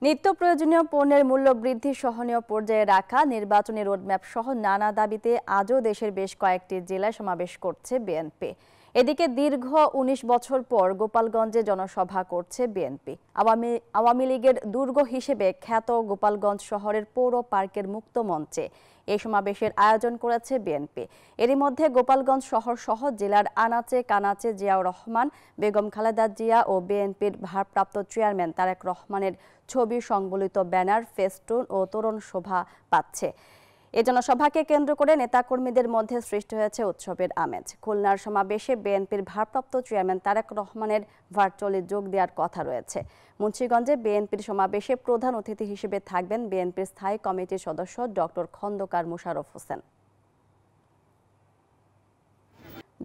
নিত্য প্রয়োজনীয় পণ্যের মূল্য বৃদ্ধি সহনীয় পর্যায়ে রাখা, নির্বাচনী রোডম্যাপ সহ নানা দাবিতে আজও দেশের বেশ কয়েকটি জেলায় সমাবেশ করছে বিএনপি। এদিকে দীর্ঘ ১৯ বছর পর গোপালগঞ্জে জনসভা করছে বিএনপি। আওয়ামী লীগের দুর্গ হিসেবে খ্যাত গোপালগঞ্জ শহরের পৌর পার্কের মুক্ত মঞ্চে এই সমাবেশের আয়োজন করেছে বিএনপি। এরই মধ্যে গোপালগঞ্জ শহর সহ জেলার আনাচে কানাচে জিয়াউর রহমান, বেগম খালেদা জিয়া ও বিএনপির ভারপ্রাপ্ত চেয়ারম্যান তারেক রহমানের ছবি সংবলিত ব্যানার, ফেস্টুন ও তোরণ শোভা পাচ্ছে। এ জনসভাকে কেন্দ্র করে নেতাকর্মীদের মধ্যে সৃষ্টি হয়েছে উৎসবের আমেজ। খুলনার সমাবেশে বিএনপির ভারপ্রাপ্ত চেয়ারম্যান তারেক রহমানের ভার্চুয়ালি যোগ দেওয়ার কথা রয়েছে। মুন্সিগঞ্জে বিএনপির সমাবেশে প্রধান অতিথি হিসেবে থাকবেন বিএনপির স্থায়ী কমিটির সদস্য ডক্টর খন্দকার মোশাররফ হোসেন।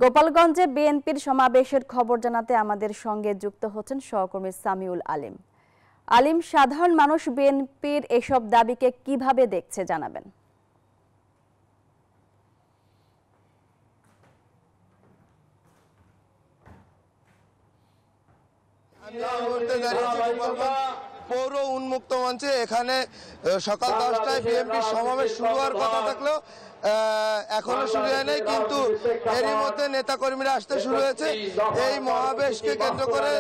গোপালগঞ্জে বিএনপির সমাবেশের খবর জানাতে আমাদের সঙ্গে যুক্ত হচ্ছেন সহকর্মী সামিউল আলিম। আলিম, সাধারণ মানুষ বিএনপির এসব দাবিকে কিভাবে দেখছে জানাবেন। পৌর উন্মুক্ত মঞ্চে এখানে সকাল 10টায় বিএনপির সমাবেশ শুরু হওয়ার কথা থাকলেও এখনো শুরু হয়নি, কিন্তু এরই মধ্যে নেতাকর্মীরা আসতে শুরু হয়েছে। এই মহাবেশকে কেন্দ্র করে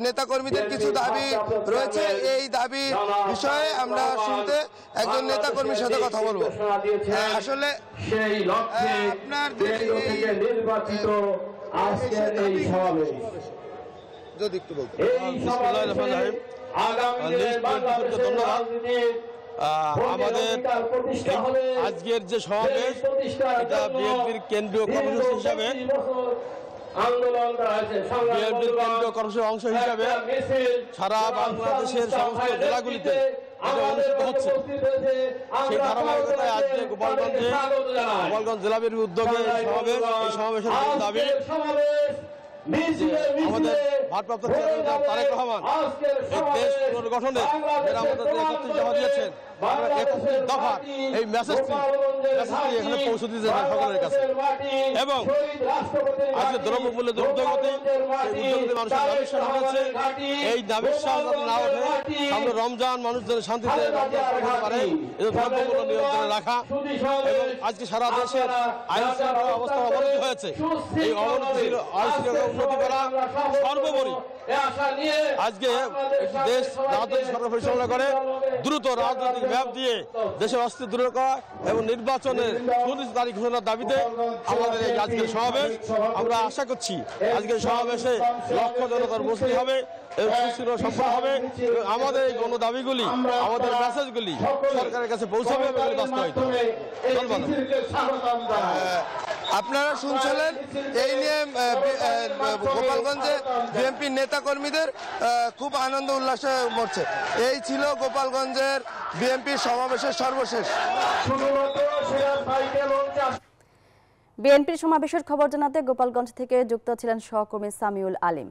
নেতাকর্মীদের কিছু দাবি রয়েছে। এই দাবি বিষয়ে আমরা শুনতে একজন নেতাকর্মীর সাথে কথা বলবো। আসলে আপনার যদি একটু বলতে। আমাদের আজকের যে সমাবেশ, এটা বিএনপির কেন্দ্রীয় কর্মসূচি হিসাবে বিএনপির কেন্দ্রীয় কর্মসূচির অংশ হিসাবে সারা বাংলাদেশের সমস্ত জেলাগুলিতে এটা অনুষ্ঠিত হচ্ছে। সেই ধারাবাহিকতায় আজকে গোপালগঞ্জ জেলা বিএনপির উদ্যোগে সমাবেশ। এই সমাবেশের দাবি আমাদের ভারপ্রাপ্ত চেয়ারম্যান তারেক রহমান এই দেশ পুনর্গঠনে যারা আমাদের ৩১ দফা দিয়েছেন, ৩১ দফা এই মেসেজটি এখানে পৌঁছে দিতে চাই সকলের কাছে। এবং আজকে দ্রব্যমূল্যের ঊর্ধ্বগতি, সেই ঊর্ধ্বগতি মানুষের নাবিশ্বাস হয়েছে। এই নাবিশ্বাস যাতে না ওঠে, সামনে রমজান, মানুষ যেন শান্তিতে রমজান পারে, এই দ্রব্যমূল্য নিয়ন্ত্রণে রাখা। এবং আজকে সারা দেশের আইন শৃঙ্খলা অবস্থার অবনতি হয়েছে। এই অবনতির আইন শৃঙ্খলা উন্নতি করা সর্বোপরি আজকে দেশ রাজনৈতিক সরকার পরিচালনা করে দ্রুত রাজনৈতিক ম্যাপ দিয়ে দেশের অস্থির দূর করা এবং নির্বাচনের সুনিশ্চিত তারিখ ঘোষণার দাবিতে আমাদের এই আজকের সমাবেশ। আমরা আশা করছি আজকের সমাবেশে লক্ষ জনতার উপস্থিতি হবে এবং সুশীল সম্পন্ন হবে। আমাদের এই গণ দাবিগুলি, আমাদের মেসেজগুলি সরকারের কাছে পৌঁছাবে এবং বাস্তবায়িত হবে। ধন্যবাদ। আপনারা শুনছিলেন এই নিয়ে গোপালগঞ্জে বিএনপির নেতাকর্মীদের খুব আনন্দ উল্লাসে মরছে। এই ছিল গোপালগঞ্জের বিএনপির সমাবেশের সর্বশেষ। বিএনপির সমাবেশের খবর জানাতে গোপালগঞ্জ থেকে যুক্ত ছিলেন সহকর্মী সামিউল আলিম।